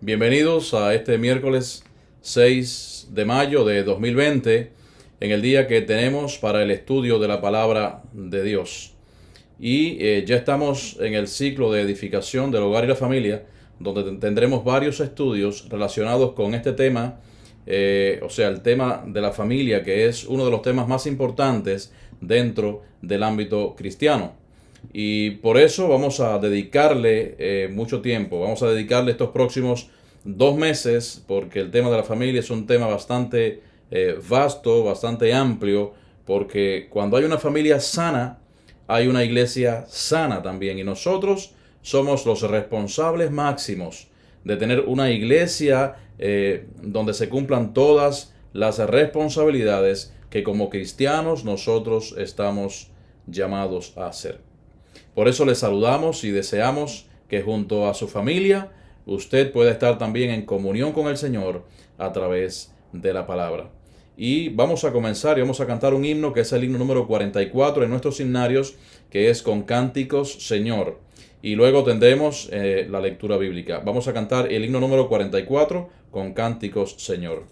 Bienvenidos a este miércoles 6 de mayo de 2020, en el día que tenemos para el estudio de la palabra de Dios. Y ya estamos en el ciclo de edificación del hogar y la familia, donde tendremos varios estudios relacionados con este tema, el tema de la familia, que es uno de los temas más importantes dentro del ámbito cristiano. Y por eso vamos a dedicarle mucho tiempo, vamos a dedicarle estos próximos 2 meses, porque el tema de la familia es un tema bastante vasto, bastante amplio, porque cuando hay una familia sana, hay una iglesia sana también, y nosotros somos los responsables máximos de tener una iglesia donde se cumplan todas las responsabilidades que como cristianos nosotros estamos llamados a hacer. Por eso les saludamos y deseamos que junto a su familia usted pueda estar también en comunión con el Señor a través de la palabra. Y vamos a comenzar y vamos a cantar un himno que es el himno número 44 en nuestros himnarios, que es Con Cánticos Señor. Y luego tendremos la lectura bíblica. Vamos a cantar el himno número 44, Con Cánticos Señor.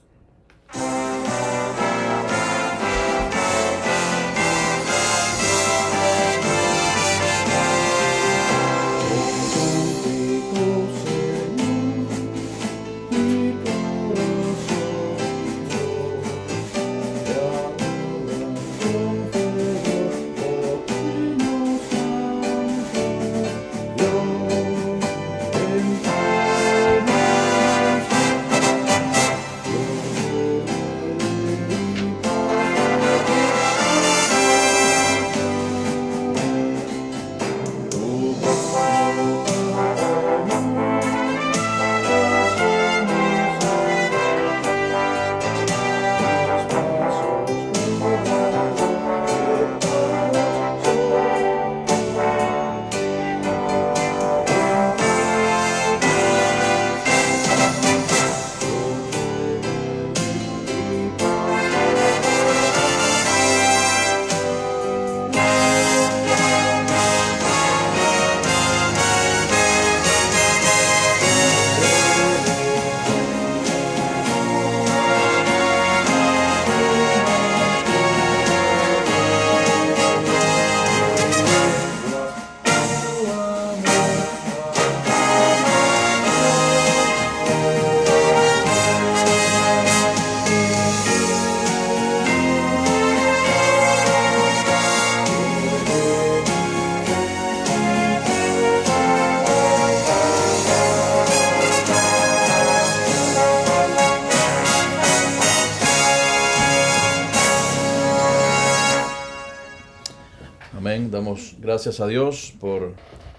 Amén. Damos gracias a Dios por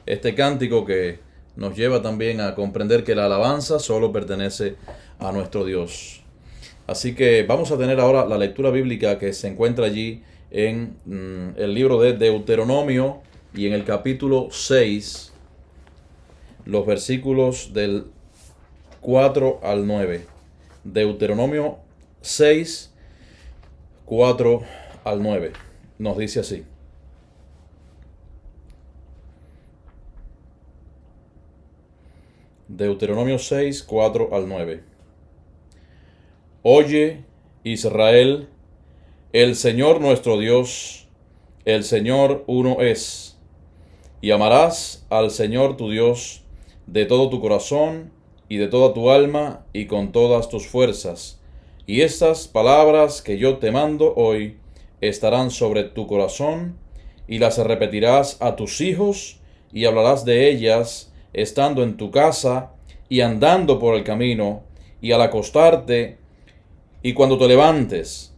este cántico que nos lleva también a comprender que la alabanza solo pertenece a nuestro Dios. Así que vamos a tener ahora la lectura bíblica que se encuentra allí en el libro de Deuteronomio y en el capítulo 6, los versículos del 4 al 9. Deuteronomio 6, 4 al 9. Nos dice así. Deuteronomio 6, 4 al 9. Oye, Israel, el Señor nuestro Dios, el Señor uno es, y amarás al Señor tu Dios de todo tu corazón y de toda tu alma y con todas tus fuerzas. Y estas palabras que yo te mando hoy estarán sobre tu corazón, y las repetirás a tus hijos, y hablarás de ellas estando en tu casa y andando por el camino, y al acostarte, y cuando te levantes,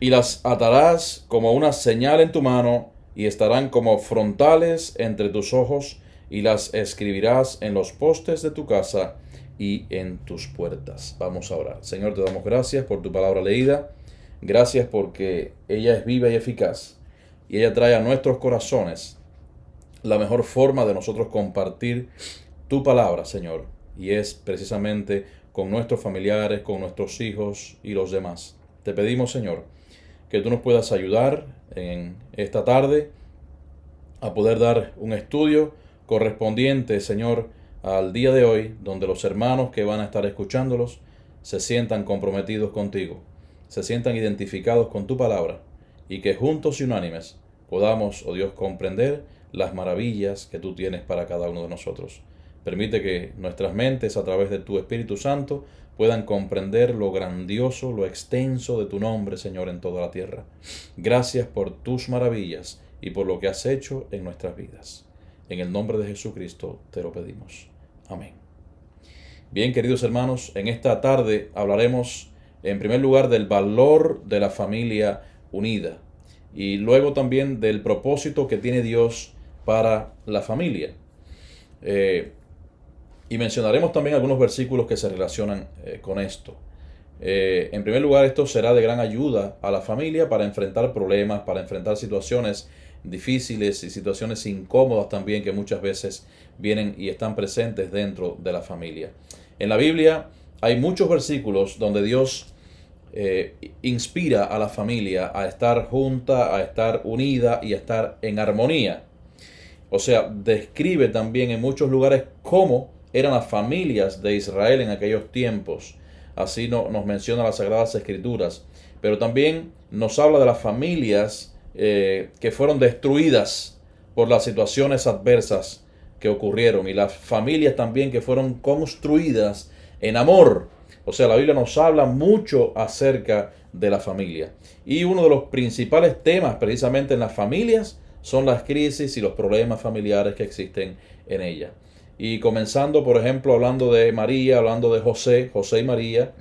y las atarás como una señal en tu mano, y estarán como frontales entre tus ojos, y las escribirás en los postes de tu casa y en tus puertas. Vamos a orar. Señor, te damos gracias por tu palabra leída. Gracias porque ella es viva y eficaz, y ella trae a nuestros corazones la mejor forma de nosotros compartir tu palabra, Señor, y es precisamente con nuestros familiares, con nuestros hijos y los demás. Te pedimos, Señor, que tú nos puedas ayudar en esta tarde a poder dar un estudio correspondiente, Señor, al día de hoy, donde los hermanos que van a estar escuchándolos se sientan comprometidos contigo, se sientan identificados con tu palabra, y que juntos y unánimes podamos, oh Dios, comprender las maravillas que tú tienes para cada uno de nosotros. Permite que nuestras mentes, a través de tu Espíritu Santo, puedan comprender lo grandioso, lo extenso de tu nombre, Señor, en toda la tierra. Gracias por tus maravillas y por lo que has hecho en nuestras vidas. En el nombre de Jesucristo te lo pedimos. Amén. Bien, queridos hermanos, en esta tarde hablaremos en primer lugar del valor de la familia unida y luego también del propósito que tiene Dios para la familia. Y mencionaremos también algunos versículos que se relacionan con esto. En primer lugar, esto será de gran ayuda a la familia para enfrentar problemas, para enfrentar situaciones difíciles y situaciones incómodas también que muchas veces vienen y están presentes dentro de la familia. En la Biblia hay muchos versículos donde Dios inspira a la familia a estar junta, a estar unida y a estar en armonía. O sea, describe también en muchos lugares cómo eran las familias de Israel en aquellos tiempos. Así nos menciona las Sagradas Escrituras. Pero también nos habla de las familias que fueron destruidas por las situaciones adversas que ocurrieron. Y las familias también que fueron construidas en amor. O sea, la Biblia nos habla mucho acerca de la familia. Y uno de los principales temas precisamente en las familias son las crisis y los problemas familiares que existen en ella. Y comenzando, por ejemplo, hablando de María, hablando de José y María,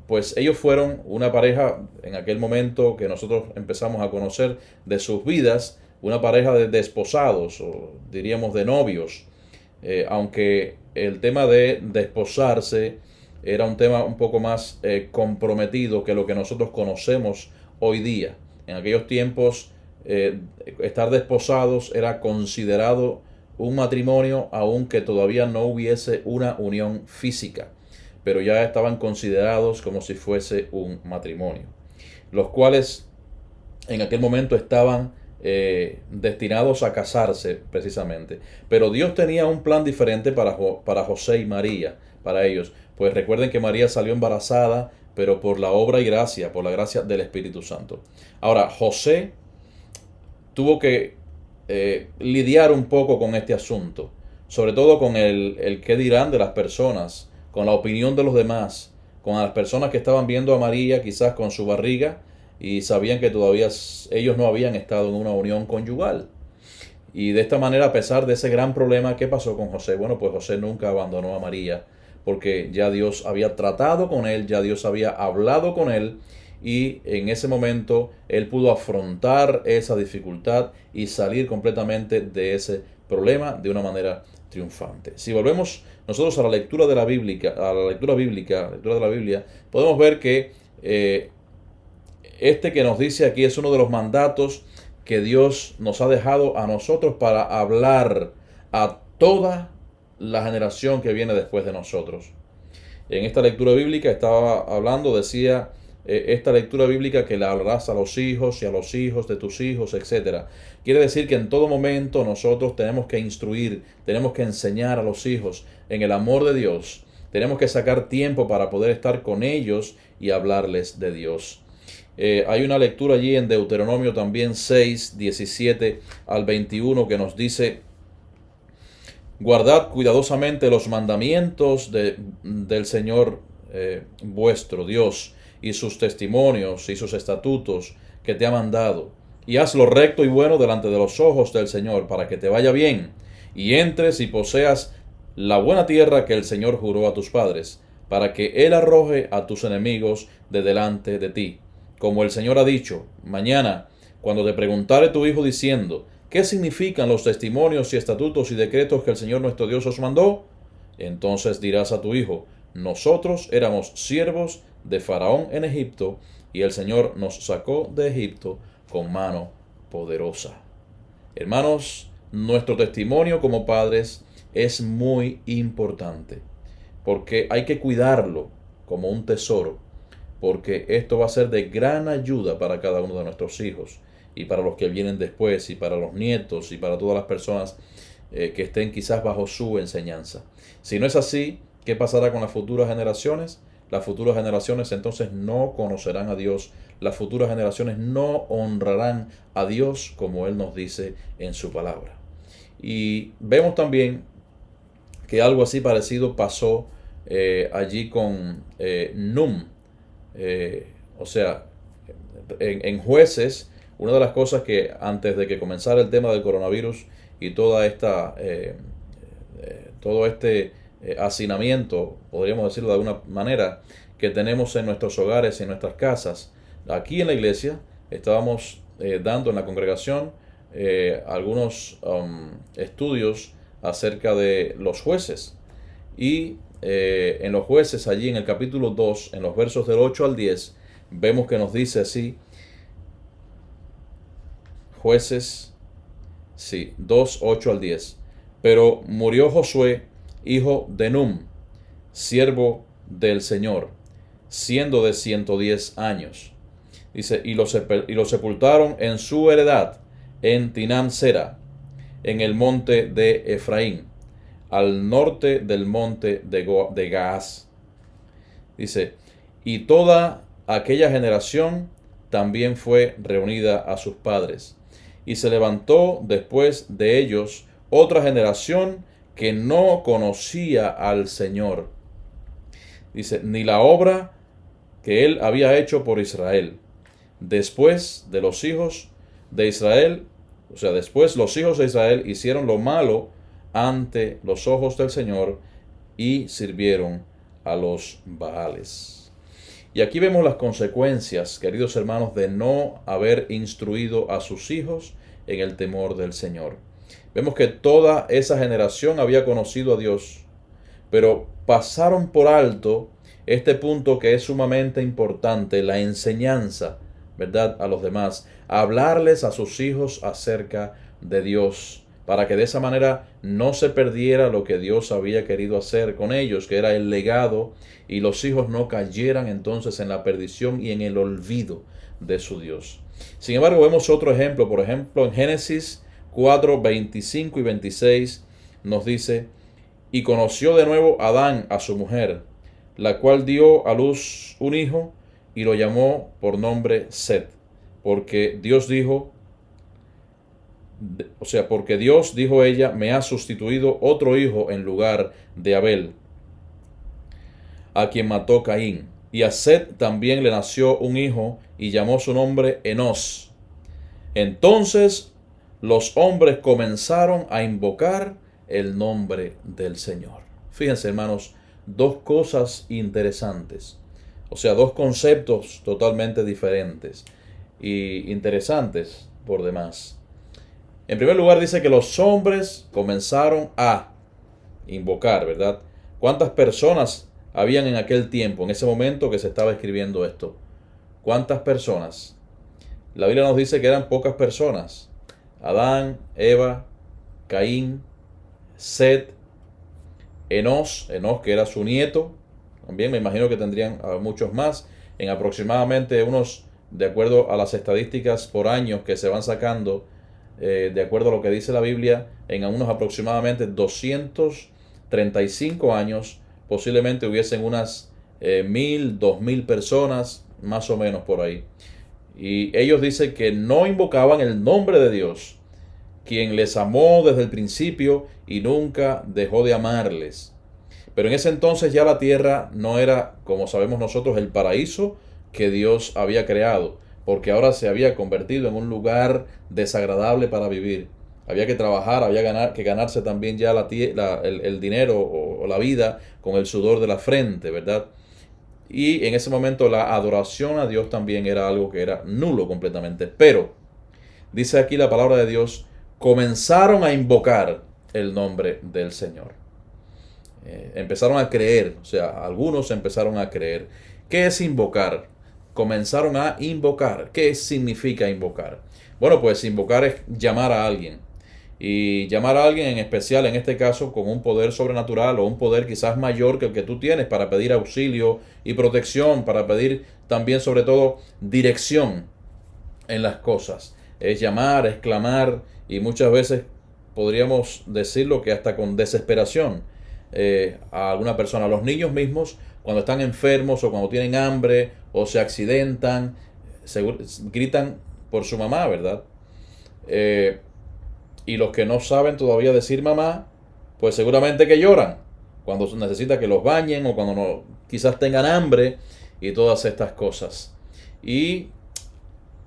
pues ellos fueron una pareja en aquel momento que nosotros empezamos a conocer de sus vidas, una pareja de desposados, o diríamos de novios, aunque el tema de desposarse era un tema un poco más comprometido que lo que nosotros conocemos hoy día. En aquellos tiempos, estar desposados era considerado un matrimonio aunque todavía no hubiese una unión física, pero ya estaban considerados como si fuese un matrimonio, los cuales en aquel momento estaban destinados a casarse precisamente. Pero Dios tenía un plan diferente para José y María, para ellos. Pues recuerden que María salió embarazada, pero por la obra y gracia, por la gracia del Espíritu Santo. Ahora, José tuvo que lidiar un poco con este asunto, sobre todo con el qué dirán de las personas, con la opinión de los demás, con las personas que estaban viendo a María quizás con su barriga y sabían que todavía ellos no habían estado en una unión conyugal. Y de esta manera, a pesar de ese gran problema, ¿qué pasó con José? Bueno, pues José nunca abandonó a María, porque ya Dios había tratado con él, ya Dios había hablado con él, y en ese momento él pudo afrontar esa dificultad y salir completamente de ese problema de una manera triunfante. Si volvemos nosotros a la lectura de la Biblia, de la Biblia, podemos ver que este que nos dice aquí es uno de los mandatos que Dios nos ha dejado a nosotros para hablar a toda la generación que viene después de nosotros. En esta lectura bíblica estaba hablando, decía esta lectura bíblica que la hablarás a los hijos y a los hijos de tus hijos, etc. Quiere decir que en todo momento nosotros tenemos que instruir, tenemos que enseñar a los hijos en el amor de Dios. Tenemos que sacar tiempo para poder estar con ellos y hablarles de Dios. Hay una lectura allí en Deuteronomio también 6, 17 al 21 que nos dice: guardad cuidadosamente los mandamientos del Señor vuestro Dios y sus testimonios y sus estatutos que te ha mandado, y haz lo recto y bueno delante de los ojos del Señor, para que te vaya bien, y entres y poseas la buena tierra que el Señor juró a tus padres, para que Él arroje a tus enemigos de delante de ti. Como el Señor ha dicho, mañana, cuando te preguntare tu hijo diciendo: ¿qué significan los testimonios y estatutos y decretos que el Señor nuestro Dios os mandó? Entonces dirás a tu hijo: nosotros éramos siervos de Faraón en Egipto, y el Señor nos sacó de Egipto con mano poderosa. Hermanos, nuestro testimonio como padres es muy importante, porque hay que cuidarlo como un tesoro, porque esto va a ser de gran ayuda para cada uno de nuestros hijos, y para los que vienen después, y para los nietos, y para todas las personas que estén quizás bajo su enseñanza. Si no es así, ¿qué pasará con las futuras generaciones? Las futuras generaciones entonces no conocerán a Dios. Las futuras generaciones no honrarán a Dios como Él nos dice en su palabra. Y vemos también que algo así parecido pasó allí con Num. O sea, en Jueces, una de las cosas que antes de que comenzara el tema del coronavirus y todo este hacinamiento, podríamos decirlo de alguna manera, que tenemos en nuestros hogares, en nuestras casas, aquí en la iglesia estábamos dando en la congregación algunos estudios acerca de los jueces. Y en los jueces, allí en el capítulo 2, en los versos del 8 al 10, vemos que nos dice así, Jueces, sí, 2, 8 al 10. Pero murió Josué, hijo de Num, siervo del Señor, siendo de 110 años. Dice, y lo sepultaron en su heredad, en Tinam Sera, en el monte de Efraín, al norte del monte de Gaas. Dice, y toda aquella generación también fue reunida a sus padres. Y se levantó después de ellos otra generación que no conocía al Señor. Dice, ni la obra que él había hecho por Israel. Después de los hijos de Israel, o sea, después los hijos de Israel hicieron lo malo ante los ojos del Señor y sirvieron a los Baales. Y aquí vemos las consecuencias, queridos hermanos, de no haber instruido a sus hijos en el temor del Señor. Vemos que toda esa generación había conocido a Dios, pero pasaron por alto este punto que es sumamente importante, la enseñanza, ¿verdad?, a los demás, hablarles a sus hijos acerca de Dios, para que de esa manera no se perdiera lo que Dios había querido hacer con ellos, que era el legado, y los hijos no cayeran entonces en la perdición y en el olvido de su Dios. Sin embargo, vemos otro ejemplo. Por ejemplo, en Génesis 4, 25 y 26 nos dice, y conoció de nuevo Adán a su mujer, la cual dio a luz un hijo y lo llamó por nombre Set, porque Dios dijo, ella, me ha sustituido otro hijo en lugar de Abel, a quien mató Caín. Y a Set también le nació un hijo y llamó su nombre Enos. Entonces los hombres comenzaron a invocar el nombre del Señor. Fíjense, hermanos, dos cosas interesantes. O sea, dos conceptos totalmente diferentes y interesantes por demás. En primer lugar dice que los hombres comenzaron a invocar, ¿verdad? ¿Cuántas personas habían en aquel tiempo, en ese momento que se estaba escribiendo esto? ¿Cuántas personas? La Biblia nos dice que eran pocas personas. Adán, Eva, Caín, Set, Enos que era su nieto. También me imagino que tendrían muchos más. En aproximadamente unos, de acuerdo a las estadísticas por años que se van sacando, de acuerdo a lo que dice la Biblia, en unos aproximadamente 235 años, posiblemente hubiesen unas 1000, 2000 personas, más o menos por ahí. Y ellos dicen que no invocaban el nombre de Dios, quien les amó desde el principio y nunca dejó de amarles. Pero en ese entonces ya la tierra no era, como sabemos nosotros, el paraíso que Dios había creado, porque ahora se había convertido en un lugar desagradable para vivir. Había que trabajar, había que ganarse también ya el dinero o la vida con el sudor de la frente, ¿verdad? Y en ese momento la adoración a Dios también era algo que era nulo completamente. Pero, dice aquí la palabra de Dios, comenzaron a invocar el nombre del Señor. Empezaron a creer, o sea, algunos empezaron a creer. ¿Qué es invocar? Comenzaron a invocar. ¿Qué significa invocar? Bueno, pues invocar es llamar a alguien. Y llamar a alguien en especial, en este caso, con un poder sobrenatural o un poder quizás mayor que el que tú tienes para pedir auxilio y protección, para pedir también, sobre todo, dirección en las cosas. Es llamar, es clamar, y muchas veces podríamos decirlo que hasta con desesperación a alguna persona. Los niños mismos, cuando están enfermos o cuando tienen hambre o se accidentan, gritan por su mamá, ¿verdad? Y los que no saben todavía decir mamá, pues seguramente que lloran cuando necesita que los bañen o cuando no, quizás tengan hambre y todas estas cosas. Y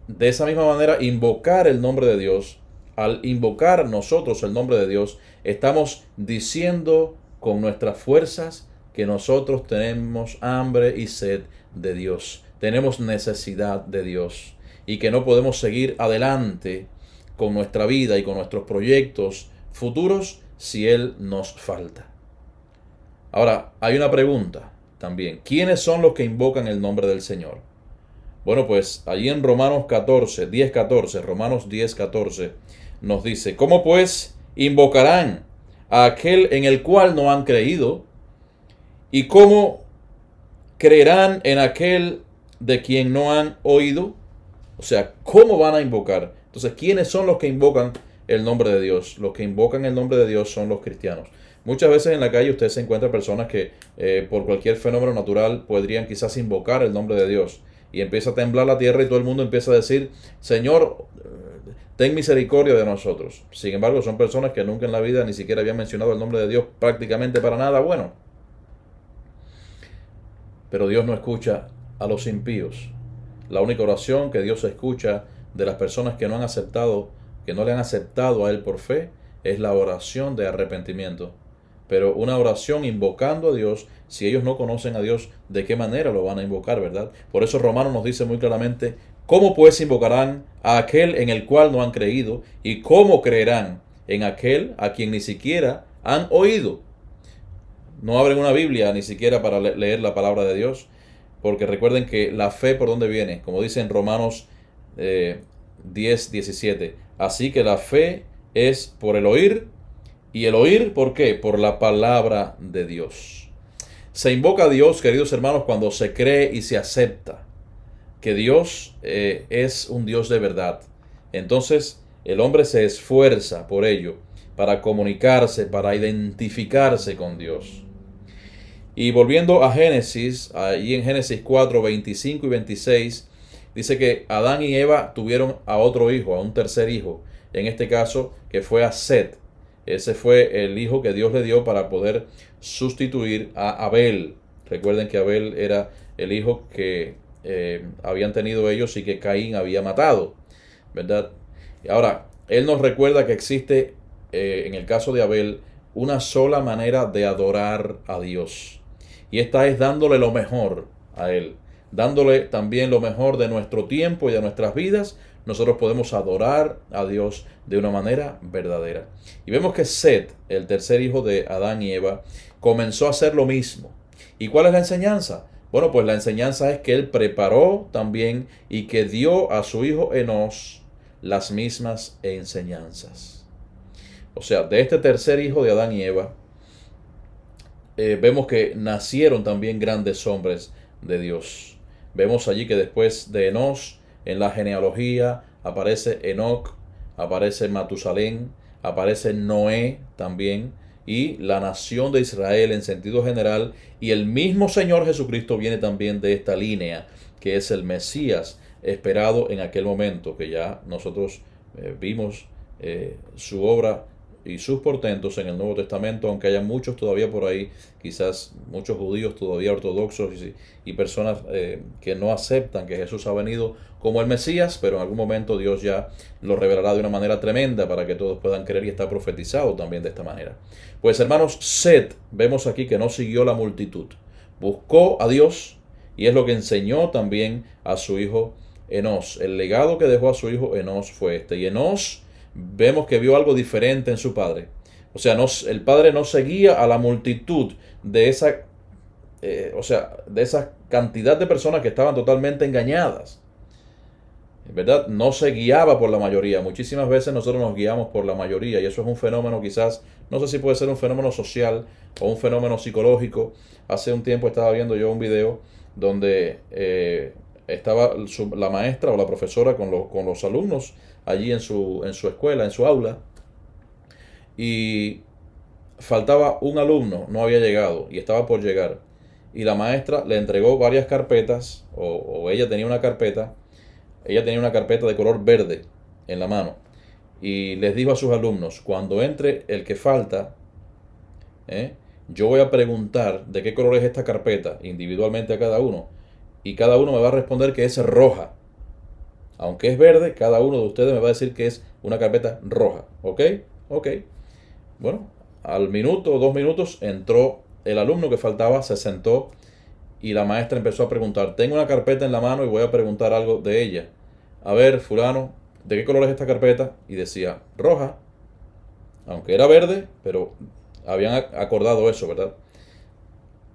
de esa misma manera, invocar el nombre de Dios, al invocar nosotros el nombre de Dios, estamos diciendo con nuestras fuerzas que nosotros tenemos hambre y sed de Dios, tenemos necesidad de Dios y que no podemos seguir adelante con nuestra vida y con nuestros proyectos futuros si Él nos falta. Ahora, hay una pregunta también. ¿Quiénes son los que invocan el nombre del Señor? Bueno, pues allí en Romanos 14, Romanos 10:14, nos dice, ¿cómo pues invocarán a aquel en el cual no han creído? ¿Y cómo creerán en aquel de quien no han oído? O sea, ¿cómo van a invocar? Entonces, ¿quiénes son los que invocan el nombre de Dios? Los que invocan el nombre de Dios son los cristianos. Muchas veces en la calle usted se encuentra personas que por cualquier fenómeno natural podrían quizás invocar el nombre de Dios. Y empieza a temblar la tierra y todo el mundo empieza a decir, Señor, ten misericordia de nosotros. Sin embargo, son personas que nunca en la vida ni siquiera habían mencionado el nombre de Dios prácticamente para nada bueno. Pero Dios no escucha a los impíos. La única oración que Dios escucha de las personas que no han aceptado, que no le han aceptado a Él por fe, es la oración de arrepentimiento. Pero una oración invocando a Dios, si ellos no conocen a Dios, ¿de qué manera lo van a invocar, verdad? Por eso Romanos nos dice muy claramente, ¿cómo pues invocarán a aquel en el cual no han creído? ¿Y cómo creerán en aquel a quien ni siquiera han oído? No abren una Biblia ni siquiera para leer la palabra de Dios, porque recuerden que la fe por dónde viene, como dice en Romanos 10:17. Así que la fe es por el oír, y el oír, ¿por qué? Por la palabra de Dios. Se invoca a Dios, queridos hermanos, cuando se cree y se acepta que Dios es un Dios de verdad. Entonces el hombre se esfuerza por ello, para comunicarse, para identificarse con Dios. Y volviendo a Génesis, ahí en Génesis 4:25 y 26, dice que Adán y Eva tuvieron a otro hijo, a un tercer hijo, en este caso que fue a Set. Ese fue el hijo que Dios le dio para poder sustituir a Abel. Recuerden que Abel era el hijo que habían tenido ellos y que Caín había matado, ¿verdad? Ahora, él nos recuerda que existe, en el caso de Abel, una sola manera de adorar a Dios. Y esta es dándole lo mejor a Él, dándole también lo mejor de nuestro tiempo y de nuestras vidas. Nosotros podemos adorar a Dios de una manera verdadera. Y vemos que Set, el tercer hijo de Adán y Eva, comenzó a hacer lo mismo. ¿Y cuál es la enseñanza? Bueno, pues la enseñanza es que él preparó también y que dio a su hijo Enos las mismas enseñanzas. O sea, de este tercer hijo de Adán y Eva, vemos que nacieron también grandes hombres de Dios. Vemos allí que después de Enos, en la genealogía, aparece Enoc, aparece Matusalén, aparece Noé también, y la nación de Israel en sentido general, y el mismo Señor Jesucristo viene también de esta línea, que es el Mesías esperado en aquel momento, que ya nosotros vimos su obra y sus portentos en el Nuevo Testamento, aunque haya muchos todavía por ahí, quizás muchos judíos todavía ortodoxos y personas que no aceptan que Jesús ha venido como el Mesías, pero en algún momento Dios ya lo revelará de una manera tremenda para que todos puedan creer, y está profetizado también de esta manera. Pues hermanos, Set, vemos aquí que no siguió la multitud, buscó a Dios, y es lo que enseñó también a su hijo Enos. El legado que dejó a su hijo Enos fue este, y Enos vemos que vio algo diferente en su padre. O sea, el padre no seguía a la multitud de esa, de esa cantidad de personas que estaban totalmente engañadas. ¿Verdad? No se guiaba por la mayoría. Muchísimas veces nosotros nos guiamos por la mayoría, y eso es un fenómeno quizás, no sé si puede ser un fenómeno social o un fenómeno psicológico. Hace un tiempo estaba viendo yo un video donde estaba la maestra o la profesora con los alumnos allí en su escuela, en su aula, y faltaba un alumno, no había llegado y estaba por llegar. Y la maestra le entregó varias carpetas, o ella tenía una carpeta de color verde en la mano. Y les dijo a sus alumnos, cuando entre el que falta, yo voy a preguntar de qué color es esta carpeta individualmente a cada uno. Y cada uno me va a responder que es roja. Aunque es verde, cada uno de ustedes me va a decir que es una carpeta roja. ¿Ok? Ok. Bueno, al minuto o 2 minutos entró el alumno que faltaba, se sentó y la maestra empezó a preguntar. Tengo una carpeta en la mano y voy a preguntar algo de ella. A ver, fulano, ¿de qué color es esta carpeta? Y decía, roja. Aunque era verde, pero habían acordado eso, ¿verdad?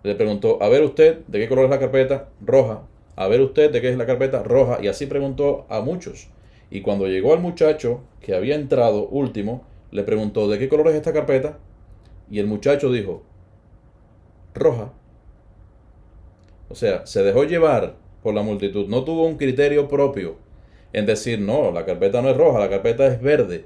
Le preguntó, a ver usted, ¿de qué color es la carpeta? Roja. A ver usted, ¿de qué es la carpeta? Roja. Y así preguntó a muchos. Y cuando llegó al muchacho que había entrado último, le preguntó, ¿de qué color es esta carpeta? Y el muchacho dijo, roja. O sea, se dejó llevar por la multitud. No tuvo un criterio propio en decir, no, la carpeta no es roja, la carpeta es verde.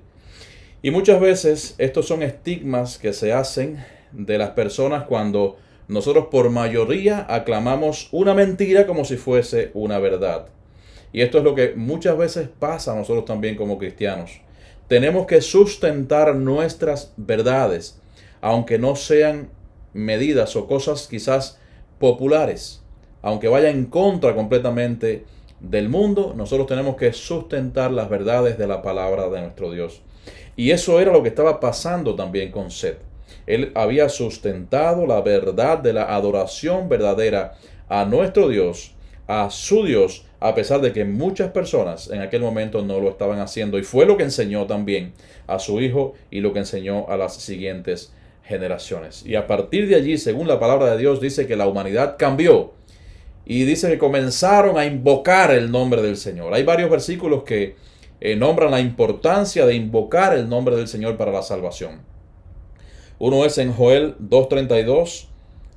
Y muchas veces estos son estigmas que se hacen de las personas cuando nosotros por mayoría aclamamos una mentira como si fuese una verdad. Y esto es lo que muchas veces pasa a nosotros también como cristianos. Tenemos que sustentar nuestras verdades, aunque no sean medidas o cosas quizás populares, aunque vaya en contra completamente del mundo, nosotros tenemos que sustentar las verdades de la palabra de nuestro Dios. Y eso era lo que estaba pasando también con Seth. Él había sustentado la verdad de la adoración verdadera a nuestro Dios, a su Dios, a pesar de que muchas personas en aquel momento no lo estaban haciendo. Y fue lo que enseñó también a su hijo y lo que enseñó a las siguientes generaciones. Y a partir de allí, según la palabra de Dios, dice que la humanidad cambió. Y dice que comenzaron a invocar el nombre del Señor. Hay varios versículos que nombran la importancia de invocar el nombre del Señor para la salvación. Uno es en Joel 2:32,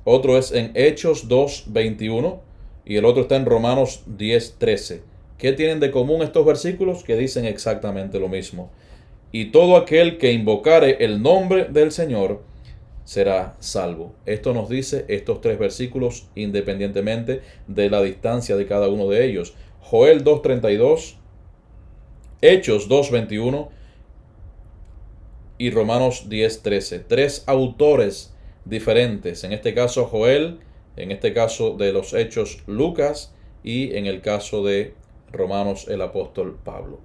otro es en Hechos 2:21 y el otro está en Romanos 10:13. ¿Qué tienen de común estos versículos? Que dicen exactamente lo mismo. Y todo aquel que invocare el nombre del Señor será salvo. Esto nos dice estos 3 versículos independientemente de la distancia de cada uno de ellos. Joel 2:32, Hechos 2:21 y Romanos 10:13. 3 autores diferentes. En este caso Joel, en este caso de los Hechos Lucas y en el caso de Romanos el apóstol Pablo.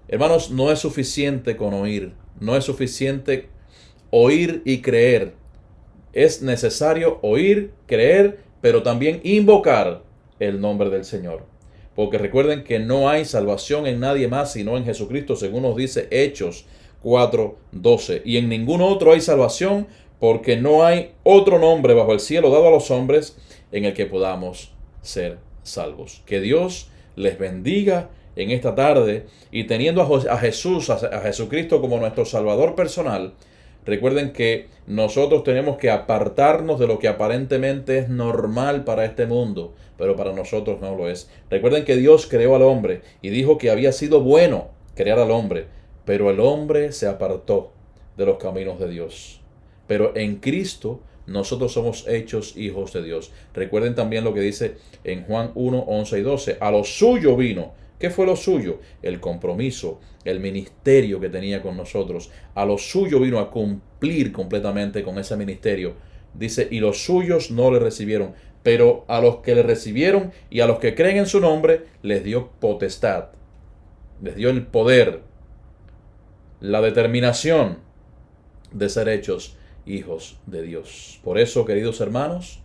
Hermanos, no es suficiente con oír. No es suficiente oír y creer. Es necesario oír, creer, pero también invocar el nombre del Señor. Porque recuerden que no hay salvación en nadie más sino en Jesucristo, según nos dice Hechos 4:12. Y en ningún otro hay salvación, porque no hay otro nombre bajo el cielo dado a los hombres en el que podamos ser salvos. Que Dios les bendiga en esta tarde, y teniendo a Jesús, a Jesucristo como nuestro Salvador personal, recuerden que nosotros tenemos que apartarnos de lo que aparentemente es normal para este mundo, pero para nosotros no lo es. Recuerden que Dios creó al hombre y dijo que había sido bueno crear al hombre, pero el hombre se apartó de los caminos de Dios. Pero en Cristo nosotros somos hechos hijos de Dios. Recuerden también lo que dice en Juan 1:11 y 12. A lo suyo vino. ¿Qué fue lo suyo? El compromiso, el ministerio que tenía con nosotros. A lo suyo vino a cumplir completamente con ese ministerio. Dice, y los suyos no le recibieron, pero a los que le recibieron y a los que creen en su nombre, les dio potestad, les dio el poder, la determinación de ser hechos hijos de Dios. Por eso, queridos hermanos,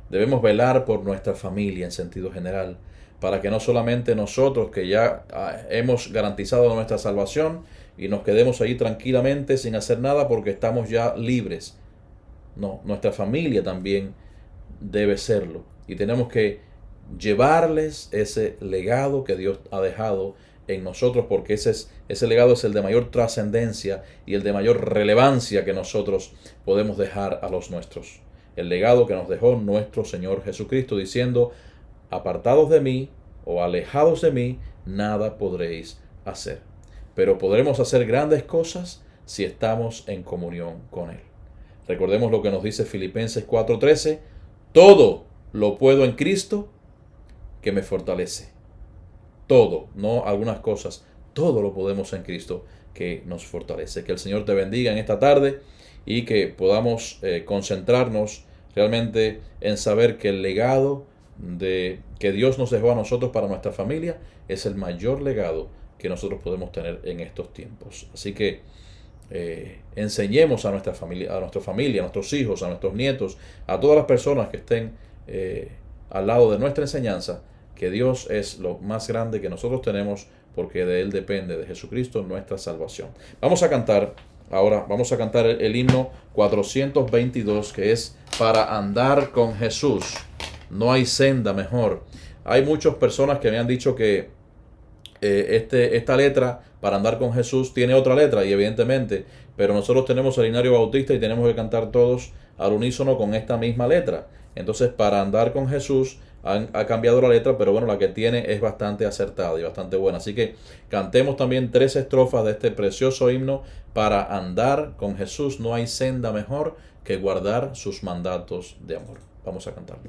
debemos velar por nuestra familia en sentido general, para que no solamente nosotros, que ya hemos garantizado nuestra salvación, y nos quedemos ahí tranquilamente sin hacer nada porque estamos ya libres. No, nuestra familia también debe serlo. Y tenemos que llevarles ese legado que Dios ha dejado en nosotros, porque ese legado es el de mayor trascendencia y el de mayor relevancia que nosotros podemos dejar a los nuestros. El legado que nos dejó nuestro Señor Jesucristo, diciendo, apartados de mí o alejados de mí, nada podréis hacer. Pero podremos hacer grandes cosas si estamos en comunión con Él. Recordemos lo que nos dice Filipenses 4:13, todo lo puedo en Cristo que me fortalece. Todo, no algunas cosas, todo lo podemos en Cristo que nos fortalece. Que el Señor te bendiga en esta tarde y que podamos concentrarnos realmente en saber que el legado que Dios nos dejó a nosotros para nuestra familia es el mayor legado que nosotros podemos tener en estos tiempos. Así que enseñemos a nuestra familia, a nuestros hijos, a nuestros nietos, a todas las personas que estén al lado de nuestra enseñanza, que Dios es lo más grande que nosotros tenemos, porque de Él depende, de Jesucristo, nuestra salvación. Vamos a cantar el himno 422, que es Para andar con Jesús. No hay senda mejor. Hay muchas personas que me han dicho que esta letra, Para andar con Jesús, tiene otra letra, y evidentemente, pero nosotros tenemos el Himnario Bautista y tenemos que cantar todos al unísono con esta misma letra. Entonces, Para andar con Jesús ha cambiado la letra, pero bueno, la que tiene es bastante acertada y bastante buena. Así que cantemos también 3 estrofas de este precioso himno: Para andar con Jesús no hay senda mejor que guardar sus mandatos de amor. Vamos a cantarlo.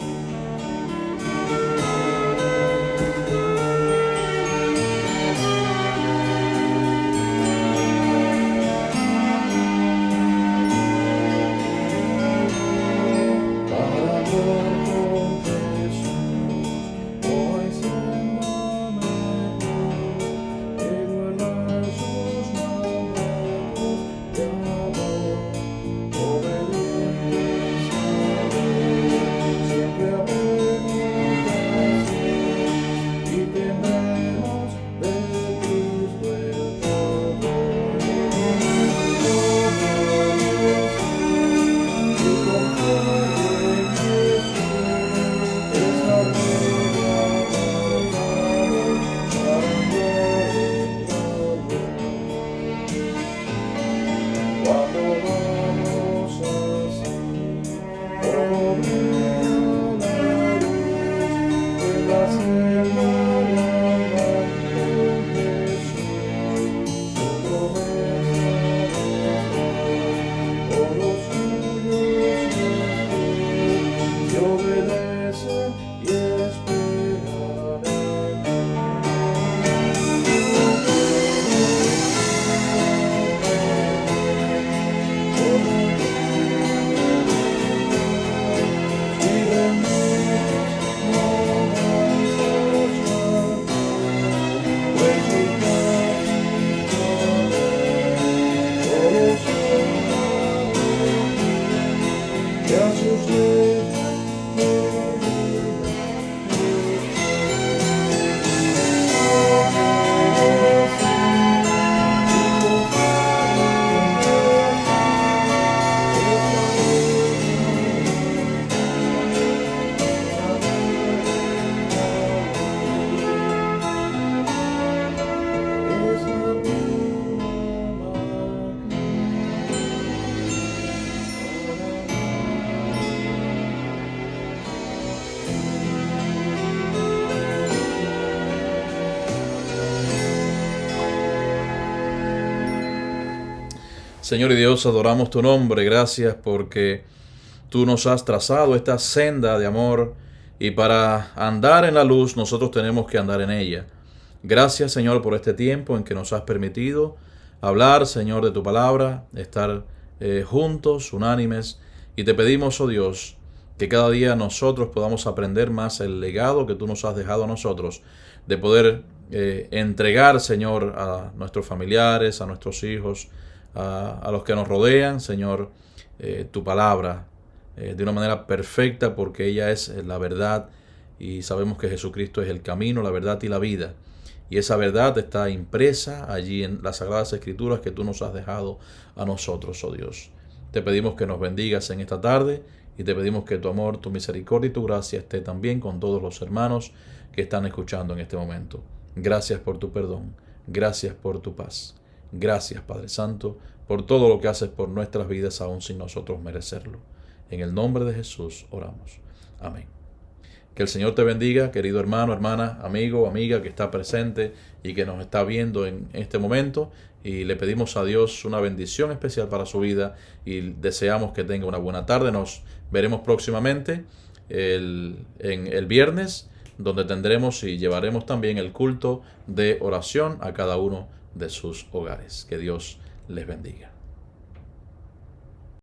Señor y Dios, adoramos tu nombre. Gracias porque tú nos has trazado esta senda de amor, y para andar en la luz nosotros tenemos que andar en ella. Gracias, Señor, por este tiempo en que nos has permitido hablar, Señor, de tu palabra, estar juntos, unánimes, y te pedimos, oh Dios, que cada día nosotros podamos aprender más el legado que tú nos has dejado a nosotros, de poder entregar, Señor, a nuestros familiares, a nuestros hijos, a los que nos rodean, Señor, tu palabra de una manera perfecta, porque ella es la verdad, y sabemos que Jesucristo es el camino, la verdad y la vida. Y esa verdad está impresa allí en las Sagradas Escrituras que tú nos has dejado a nosotros, oh Dios. Te pedimos que nos bendigas en esta tarde, y te pedimos que tu amor, tu misericordia y tu gracia esté también con todos los hermanos que están escuchando en este momento. Gracias por tu perdón, gracias por tu paz. Gracias, Padre Santo, por todo lo que haces por nuestras vidas, aún sin nosotros merecerlo. En el nombre de Jesús oramos. Amén. Que el Señor te bendiga, querido hermano, hermana, amigo, amiga que está presente y que nos está viendo en este momento. y le pedimos a Dios una bendición especial para su vida y deseamos que tenga una buena tarde. Nos veremos próximamente en el viernes, donde tendremos y llevaremos también el culto de oración a cada uno de sus hogares. Que Dios les bendiga.